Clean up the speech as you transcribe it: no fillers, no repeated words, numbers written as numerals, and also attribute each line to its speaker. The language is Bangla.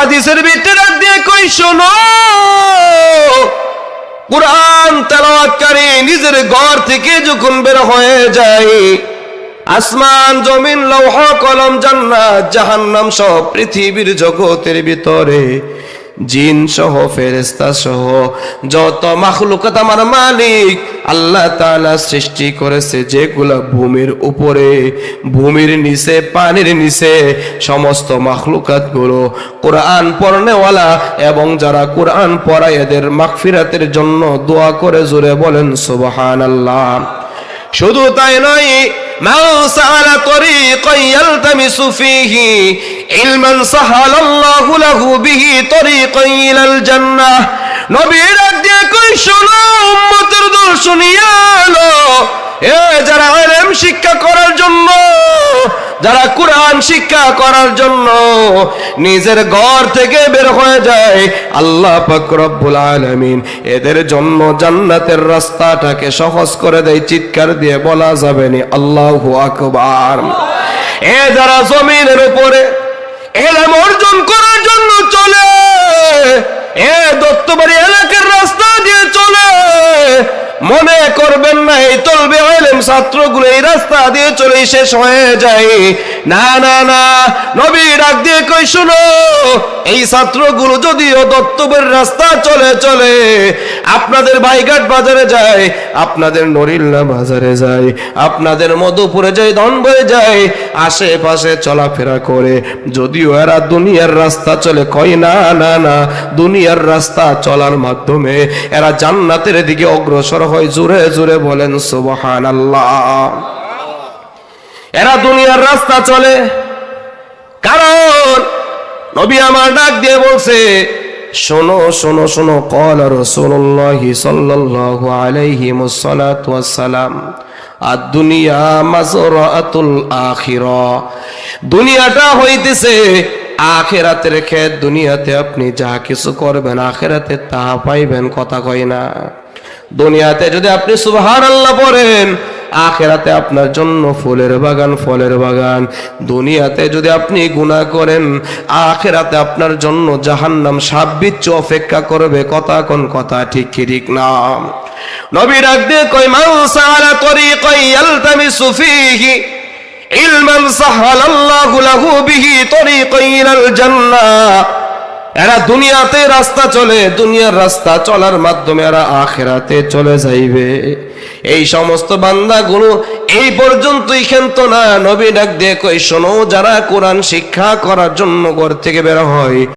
Speaker 1: হাদিসের ভিতরে ডাক দিয়ে কই শোনো, কুরআন তেলাওয়াতকারী নিজের ঘর থেকে যখন বের হয়ে যায়, আসমান জমিন লৌহ কলম জান্নাত জাহান্নাম সব পৃথিবীর জগতের ভিতরে জিন সহ ফেরেশতা সহ যত মাখলুকাত আমার মালিক আল্লাহ তাআলা সৃষ্টি করেছে, যেগুলা ভূমির উপরে, ভূমির নিচে, পানির নিচে, সমস্ত মাখলুকাত গুলো কোরআন পড়নেওয়ালা এবং যারা কোরআন পড়ায় এদের মাগফিরাতের জন্য দোয়া করে জোরে বলেন সুবহানাল্লাহ। শুধু তাই নয়, মান সাআলা তরিকান ইয়ালতামিসু ফীহি ইলমান সাহালাল্লাহু লাহু বিহি তরিকান ইলাল জান্নাহ। নবীর ডাক দিয়ে কই শোনো উম্মতের দল শুনিয়া লো, এ যারা ইলম শিক্ষা করার জন্য, যারা কোরআন শিক্ষা করার জন্য নিজের ঘর থেকে বের হয়ে যায়, আল্লাহ পাক রব্বুল আলামিন এদের জন্য জান্নাতের রাস্তাটাকে সহজ করে দেয়। চিৎকার দিয়ে বলা যাবে না আল্লাহু আকবার। এ যারা জমিনের উপরে ইলম অর্জন করার জন্য চলে, এ দত্তবাড়ি এলাকার রাস্তা দিয়ে চলে, মনে করবেন না এই তলবে ইলম ছাত্রগুলো এই রাস্তা দিয়ে চলে শেষ হয়ে যায়। না না না, নবী ডাক দিয়ে কই শুনো, এই ছাত্রগুলো যদিও দত্তবের রাস্তা চলে চলে আপনাদের বাইঘাট বাজারে যায়, আপনাদের নরিল্লা বাজারে যায়, আপনাদের মধুপুরে যায়, ধনবয়ে যায়, আশেপাশে চলাফেরা করে, যদিও এরা দুনিয়ার রাস্তা চলে, কই না না না, দুনিয়ার রাস্তা চলার মাধ্যমে এরা জান্নাতের দিকে অগ্রসর হয়। জোরে জোরে বলেন সুবহানাল্লাহ। এরা দুনিয়ার রাস্তা চলে কারণ নবী আমার ডাক দিয়ে বলছে, শোনো শোনো শোনো, ক্বালা রাসূলুল্লাহ সাল্লাল্লাহু আলাইহি ওয়াসাল্লাম আদ-দুনিয়া মাজরাতুল আখিরা। দুনিয়াটা হইতেছে আখিরাতের ক্ষেত। দুনিয়াতে আপনি যা কিছু করবেন আখিরাতে তা পাইবেন, কথা কয় না। দুনিয়াতে যদি আপনি সুবহানাল্লাহ পড়েন, আখিরাতে আপনার জন্য ফুলের বাগান, ফলের বাগান। দুনিয়াতে যদি আপনি গুনাহ করেন, আখিরাতে আপনার জন্য জাহান্নাম সাপ বিচ্ছু অপেক্ষা করবে। কথা কোন কথা, ঠিক কি ঠিক না? নবী ডাক দিয়ে কই, মান সাআলা তরিকান ইয়ালতামিসু ফীহি ইলমান সাহালাল্লাহু লাহু বিহি তরিকান ইলাল জান্নাহ। এরা দুনিয়াতে রাস্তা চলে, দুনিয়ার রাস্তা চলার মাধ্যমে এরা আখিরাতে চলে যাইবে। এই সমস্ত বান্দাগুলো এই পর্যন্তই ক্ষান্ত না। নবী ডাক দিয়ে কই শোনো, যারা কোরআন শিক্ষা করার জন্য ঘর থেকে বের হয়,